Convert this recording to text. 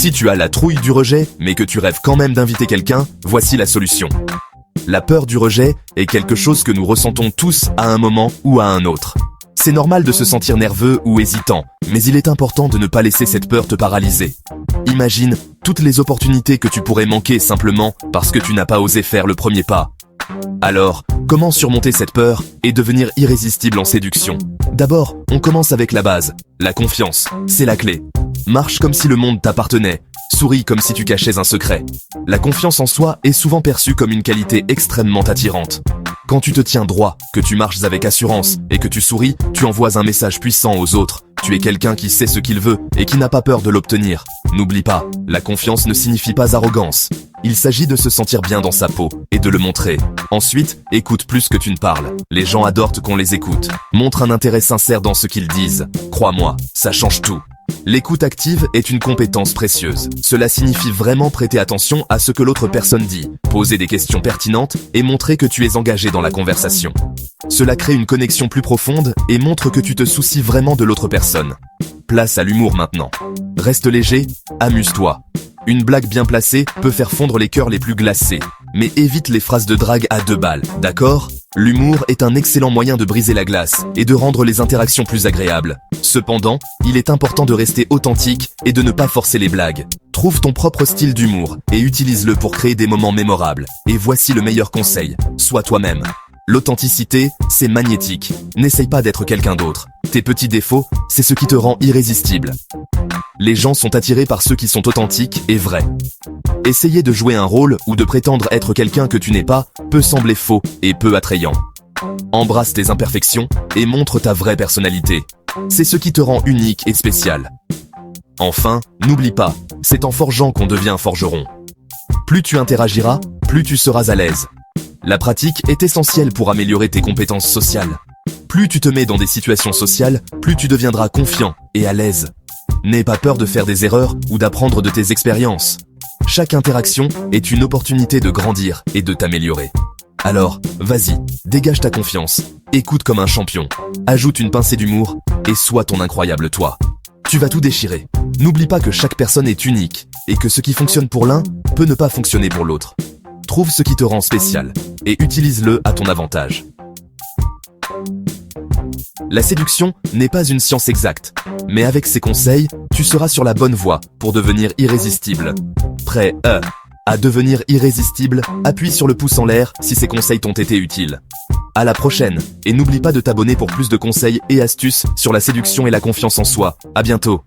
Si tu as la trouille du rejet, mais que tu rêves quand même d'inviter quelqu'un, voici la solution. La peur du rejet est quelque chose que nous ressentons tous à un moment ou à un autre. C'est normal de se sentir nerveux ou hésitant, mais il est important de ne pas laisser cette peur te paralyser. Imagine toutes les opportunités que tu pourrais manquer simplement parce que tu n'as pas osé faire le premier pas. Alors, comment surmonter cette peur et devenir irrésistible en séduction? D'abord, on commence avec la base. La confiance, c'est la clé. Marche comme si le monde t'appartenait. Souris comme si tu cachais un secret. La confiance en soi est souvent perçue comme une qualité extrêmement attirante. Quand tu te tiens droit, que tu marches avec assurance et que tu souris, tu envoies un message puissant aux autres. Tu es quelqu'un qui sait ce qu'il veut et qui n'a pas peur de l'obtenir. N'oublie pas, la confiance ne signifie pas arrogance. Il s'agit de se sentir bien dans sa peau et de le montrer. Ensuite, écoute plus que tu ne parles. Les gens adorent qu'on les écoute. Montre un intérêt sincère dans ce qu'ils disent. Crois-moi, ça change tout. L'écoute active est une compétence précieuse. Cela signifie vraiment prêter attention à ce que l'autre personne dit, poser des questions pertinentes et montrer que tu es engagé dans la conversation. Cela crée une connexion plus profonde et montre que tu te soucies vraiment de l'autre personne. Place à l'humour maintenant. Reste léger, amuse-toi. Une blague bien placée peut faire fondre les cœurs les plus glacés. Mais évite les phrases de drague à 2 balles, d'accord? L'humour est un excellent moyen de briser la glace et de rendre les interactions plus agréables. Cependant, il est important de rester authentique et de ne pas forcer les blagues. Trouve ton propre style d'humour et utilise-le pour créer des moments mémorables. Et voici le meilleur conseil, sois toi-même. L'authenticité, c'est magnétique. N'essaye pas d'être quelqu'un d'autre. Tes petits défauts, c'est ce qui te rend irrésistible. Les gens sont attirés par ceux qui sont authentiques et vrais. Essayer de jouer un rôle ou de prétendre être quelqu'un que tu n'es pas peut sembler faux et peu attrayant. Embrasse tes imperfections et montre ta vraie personnalité. C'est ce qui te rend unique et spécial. Enfin, n'oublie pas, c'est en forgeant qu'on devient forgeron. Plus tu interagiras, plus tu seras à l'aise. La pratique est essentielle pour améliorer tes compétences sociales. Plus tu te mets dans des situations sociales, plus tu deviendras confiant et à l'aise. N'aie pas peur de faire des erreurs ou d'apprendre de tes expériences. Chaque interaction est une opportunité de grandir et de t'améliorer. Alors, vas-y, dégage ta confiance, écoute comme un champion, ajoute une pincée d'humour et sois ton incroyable toi. Tu vas tout déchirer. N'oublie pas que chaque personne est unique et que ce qui fonctionne pour l'un peut ne pas fonctionner pour l'autre. Trouve ce qui te rend spécial et utilise-le à ton avantage. La séduction n'est pas une science exacte, mais avec ces conseils, tu seras sur la bonne voie pour devenir irrésistible. Prêt à devenir irrésistible, appuie sur le pouce en l'air si ces conseils t'ont été utiles. À la prochaine, et n'oublie pas de t'abonner pour plus de conseils et astuces sur la séduction et la confiance en soi. À bientôt.